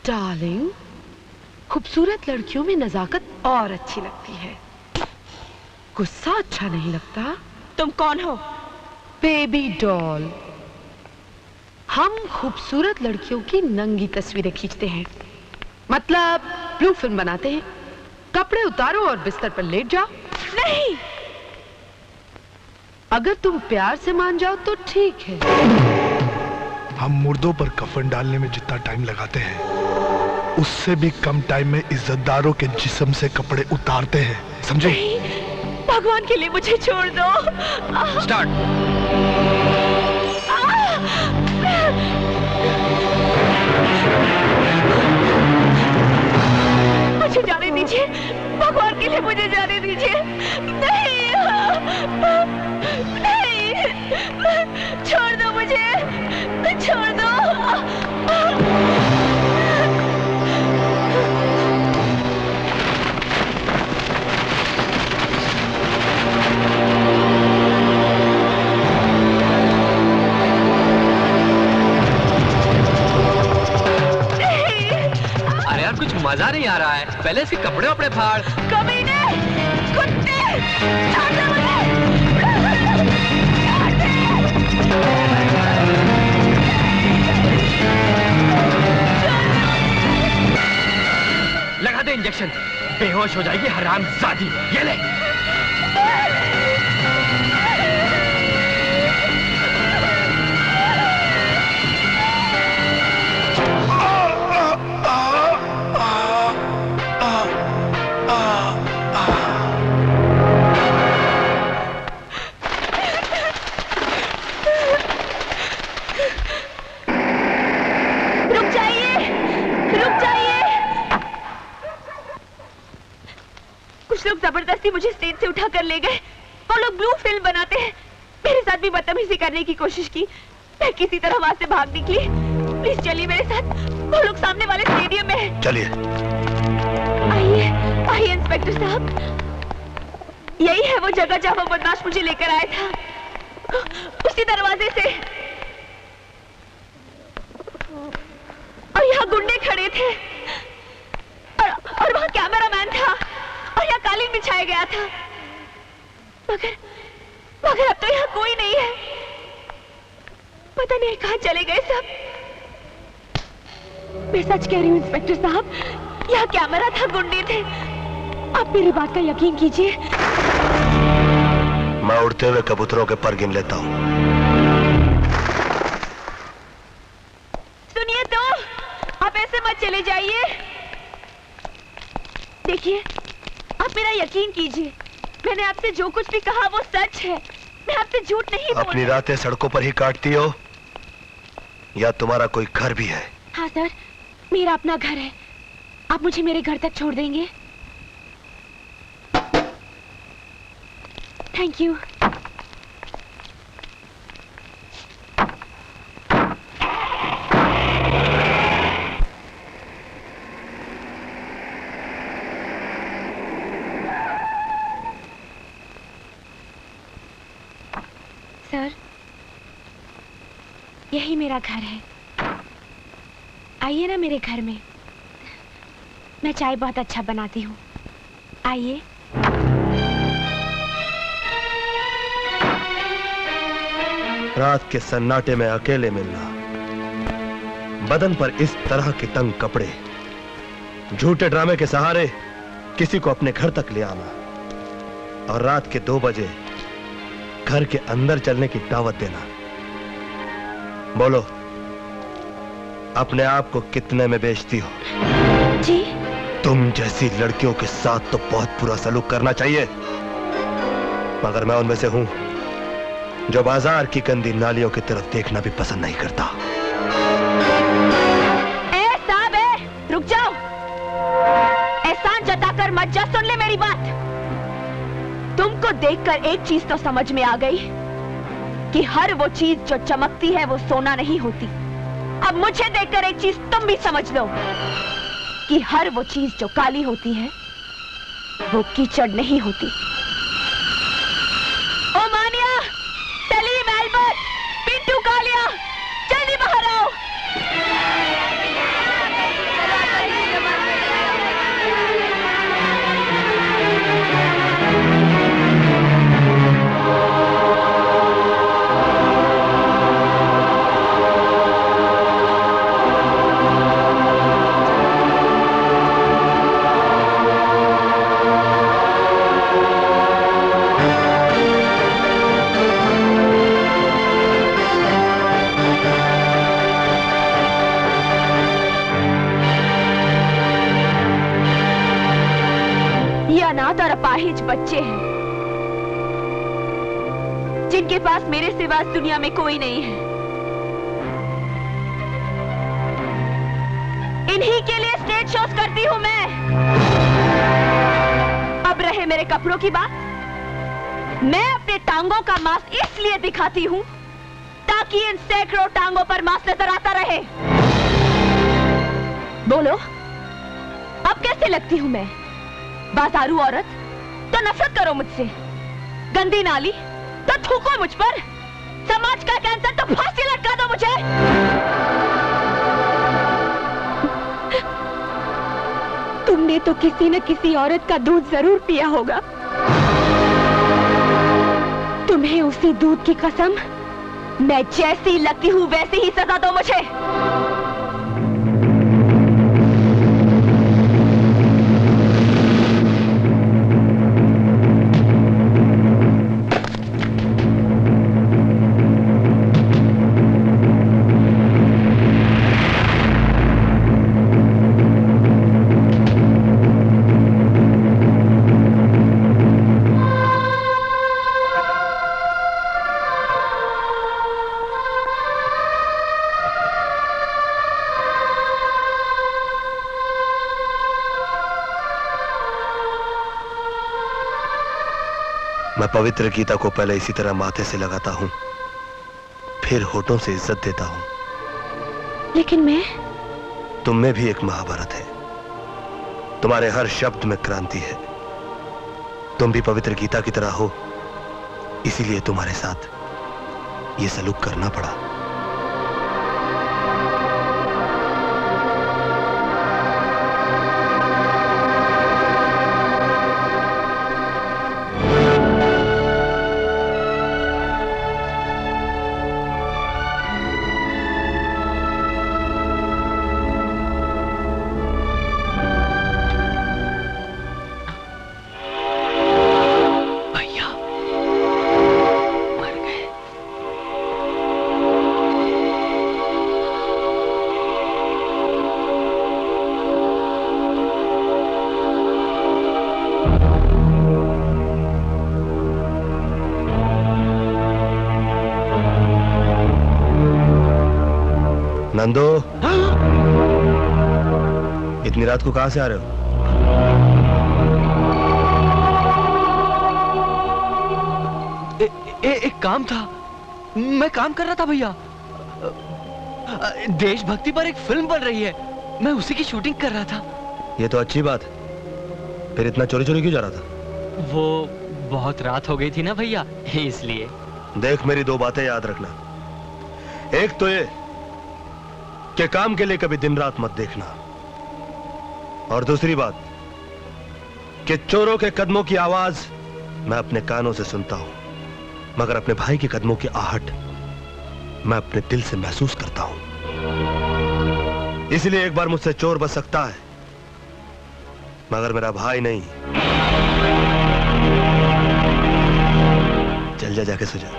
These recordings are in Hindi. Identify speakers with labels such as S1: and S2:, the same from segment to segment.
S1: डार्लिंग, खूबसूरत लड़कियों में नजाकत और अच्छी लगती है, गुस्सा अच्छा नहीं लगता।
S2: तुम कौन हो?
S1: Baby doll. हम खूबसूरत लड़कियों की नंगी तस्वीरें खींचते हैं, मतलब ब्लू फिल्म बनाते हैं। कपड़े उतारो और बिस्तर पर लेट जाओ।
S2: नहीं,
S1: अगर तुम प्यार से मान जाओ तो ठीक है।
S3: हम मुर्दों पर कफन डालने में जितना टाइम लगाते हैं, उससे भी कम टाइम में इज्जतदारों के जिस्म से कपड़े उतारते हैं, समझे?
S2: भगवान के लिए मुझे छोड़ दो।
S4: स्टार्ट।
S2: मुझे जाने दीजिए, भगवान के लिए मुझे जाने दीजिए। नहीं, नहीं, छोड़ दो मुझे, छोड़ दो।
S4: अरे यार, कुछ मजा नहीं आ रहा है। पहले इसके कपड़े वपड़े फाड़।
S2: कमीने, कुत्ते, छोड़ दो मुझे।
S4: लगा दे इंजेक्शन, बेहोश हो जाएगी हरामजादी। ये ले।
S2: जबरदस्ती मुझे स्टेज से उठा कर ले गए। वो लोग ब्लू फिल्म बनाते हैं। मेरे साथ भी बदतमीजी करने की कोशिश की। मैं किसी तरह वहां से भाग निकली। प्लीज चलिए मेरे साथ, वो लोग सामने वाले स्टेडियम में हैं।
S3: चलिए।
S2: आइए, आइए इंस्पेक्टर साहब, यही है वो जगह जहां वो बदमाश मुझे लेकर आया था, उसी दरवाजे से। और यहाँ गुंडे खड़े थे, और वहां कैमरामैन था, और यहाँ कालीन बिछाया गया था। मगर अब तो यहाँ कोई नहीं है। पता नहीं कहाँ चले गए सब। मैं सच कह रही हूँ इंस्पेक्टर साहब, यहाँ कैमरा था, गुंडे थे। आप मेरी बात का यकीन कीजिए।
S3: मैं उड़ते हुए कबूतरों के पर गिन लेता हूँ।
S2: सुनिए तो, आप ऐसे मत चले जाइए। देखिए, आप मेरा यकीन कीजिए, मैंने आपसे जो कुछ भी कहा वो सच है। मैं आपसे झूठ नहीं बोल।
S3: अपनी रातें सड़कों पर ही काटती हो या तुम्हारा कोई घर भी है?
S2: हाँ सर, मेरा अपना घर है। आप मुझे मेरे घर तक छोड़ देंगे? Thank you. सर, यही मेरा घर है। आइए ना मेरे घर में। मैं चाय बहुत अच्छा बनाती हूँ, आइए।
S3: रात के सन्नाटे में अकेले मिलना, बदन पर इस तरह के तंग कपड़े, झूठे ड्रामे के सहारे किसी को अपने घर तक ले आना, और रात के 2 बजे घर के अंदर चलने की दावत देना। बोलो, अपने आप को कितने में बेचती हो?
S2: जी?
S3: तुम जैसी लड़कियों के साथ तो बहुत बुरा सलूक करना चाहिए, मगर मैं उनमें से हूं जो बाजार की गंदी नालियों की तरफ देखना भी पसंद नहीं करता।
S2: साहब, रुक जाओ। एहसान जताकर मत जा, सुन ले मेरी बात। तुमको देखकर एक चीज तो समझ में आ गई कि हर वो चीज जो चमकती है वो सोना नहीं होती। अब मुझे देखकर एक चीज तुम भी समझ लो कि हर वो चीज जो काली होती है वो कीचड़ नहीं होती। ओ मानिया, सलीम, एल्बर्ट, पिंटू, कालिया, जल्दी बाहर आओ। अपाहिज बच्चे हैं जिनके पास मेरे सिवा इस दुनिया में कोई नहीं है। इन्हीं के लिए स्टेज शोज करती हूं मैं। अब रहे मेरे कपड़ों की बात, मैं अपने टांगों का मांस इसलिए दिखाती हूं ताकि इन सैकड़ों टांगों पर मांस नजर आता रहे। बोलो, अब कैसे लगती हूं मैं? बाजारू औरत तो नफरत करो मुझसे, गंदी नाली तो थूको मुझ पर, समाज का कैंसर तो फांसी लटका दो मुझे। तुमने तो किसी न किसी औरत का दूध जरूर पिया होगा। तुम्हें उसी दूध की कसम, मैं जैसी लगती हूं वैसी ही सजा दो मुझे।
S3: मैं पवित्र गीता को पहले इसी तरह माथे से लगाता हूं, फिर होठों से इज्जत देता हूं।
S2: लेकिन मैं,
S3: तुम में भी एक महाभारत है, तुम्हारे हर शब्द में क्रांति है। तुम भी पवित्र गीता की तरह हो, इसीलिए तुम्हारे साथ ये सलूक करना पड़ा। नंदो, इतनी रात को कहां से आ रहे हो?
S4: एक काम था, मैं काम कर रहा था भैया। देशभक्ति पर एक फिल्म बन रही है, मैं उसी की शूटिंग कर रहा था।
S3: ये तो अच्छी बात है, फिर इतना चोरी चोरी क्यों जा रहा था?
S4: वो बहुत रात हो गई थी ना भैया, इसलिए।
S3: देख, मेरी दो बातें याद रखना। एक तो ये कि काम के लिए कभी दिन रात मत देखना, और दूसरी बात कि चोरों के कदमों की आवाज मैं अपने कानों से सुनता हूं, मगर अपने भाई के कदमों की आहट मैं अपने दिल से महसूस करता हूं। इसलिए एक बार मुझसे चोर बच सकता है, मगर मेरा भाई नहीं। चल जा, जाके सो जा।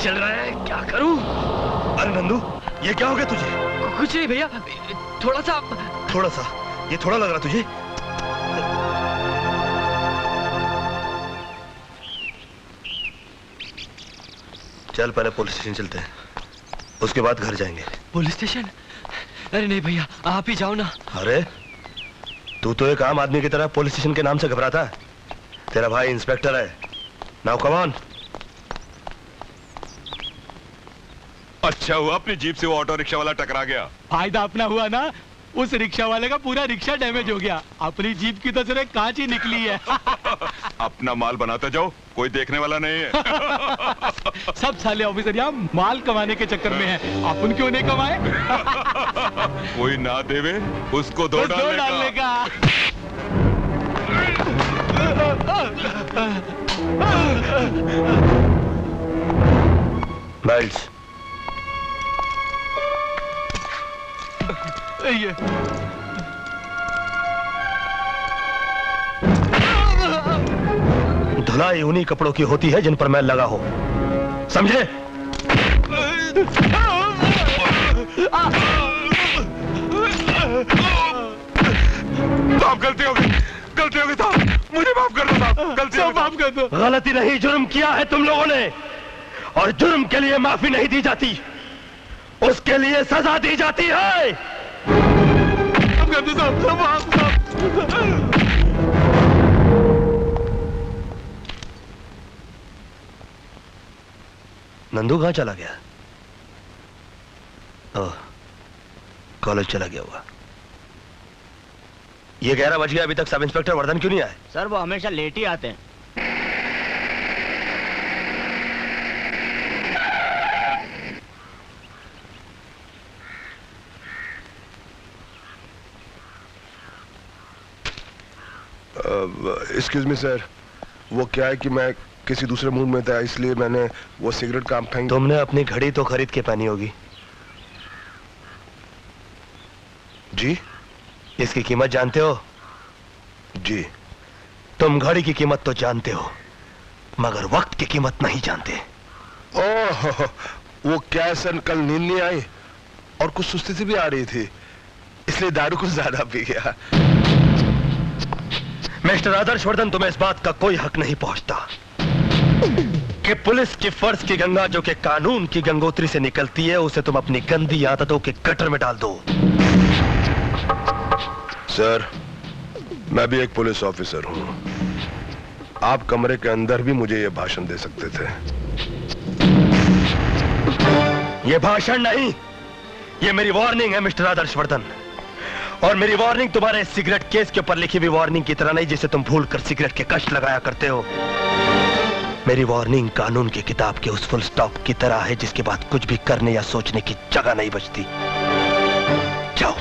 S4: चल रहा है, क्या करूं?
S3: अरे नंदू, ये क्या हो गया तुझे?
S4: कुछ नहीं भैया, थोड़ा सा।
S3: ये थोड़ा लग रहा तुझे? चल पहले पुलिस स्टेशन चलते हैं, उसके बाद घर जाएंगे।
S4: Police station? अरे नहीं भैया, आप ही जाओ ना।
S3: अरे तू तो एक आम आदमी की तरह पुलिस स्टेशन के नाम से घबराता है। तेरा भाई इंस्पेक्टर है। Now come on.
S5: अच्छा हुआ अपनी जीप से वो ऑटो रिक्शा वाला टकरा गया।
S6: फायदा अपना हुआ ना, उस रिक्शा वाले का पूरा रिक्शा डैमेज हो गया। अपनी जीप की तो सिर्फ कांच ही निकली है।
S5: अपना माल बनाते जाओ, कोई देखने वाला नहीं है।
S4: सब साले ऑफिसर यहाँ माल कमाने के चक्कर में हैं। अपन क्यों नहीं कमाए?
S5: कोई ना देवे उसको दो डालने का।
S3: माइल्स,
S4: ये
S3: धुलाई उन्हीं कपड़ों की होती है जिन पर मैल लगा हो, समझे?
S5: साहब गलती हो गई साहब, मुझे माफ कर दो साहब, गलती
S4: माफ कर दो।
S3: गलती नहीं, जुर्म किया है तुम लोगों ने, और जुर्म के लिए माफी नहीं दी जाती, उसके लिए सजा दी जाती है। नंदू कहां चला गया? ओह, कॉलेज चला गया हुआ। ये 11 बज गया, अभी तक सब इंस्पेक्टर वर्धन क्यों नहीं आए?
S6: सर वो हमेशा लेट ही आते हैं।
S7: एक्सक्यूज मी सर, वो क्या है कि मैं किसी दूसरे मूड में था, इसलिए मैंने वो सिगरेट काम फेंक।
S3: तुमने अपनी घड़ी तो खरीद के पहनी होगी।
S7: जी?
S3: इसकी कीमत जानते हो?
S7: जी।
S3: तुम घड़ी की कीमत तो जानते हो, मगर वक्त की कीमत नहीं जानते।
S7: ओह, वो क्या है सर, कल नींद नहीं आई और कुछ सुस्ती सी भी आ रही थी, इसलिए दारू कुछ ज्यादा पी गया।
S3: मिस्टर आदर्शवर्धन, तुम्हें इस बात का कोई हक नहीं पहुंचता कि पुलिस की फर्ज की गंगा जो कि कानून की गंगोत्री से निकलती है, उसे तुम अपनी गंदी आदतों के गटर में डाल दो।
S7: सर, मैं भी एक पुलिस ऑफिसर हूं। आप कमरे के अंदर भी मुझे यह भाषण दे सकते थे।
S3: यह भाषण नहीं, यह मेरी वार्निंग है मिस्टर आदर्शवर्धन। और मेरी वार्निंग तुम्हारे सिगरेट केस के ऊपर लिखी हुई वार्निंग की तरह नहीं, जिसे तुम भूलकर सिगरेट के कष्ट लगाया करते हो। मेरी वार्निंग कानून की किताब के उस फुल स्टॉप की तरह है जिसके बाद कुछ भी करने या सोचने की जगह नहीं बचती। जाओ।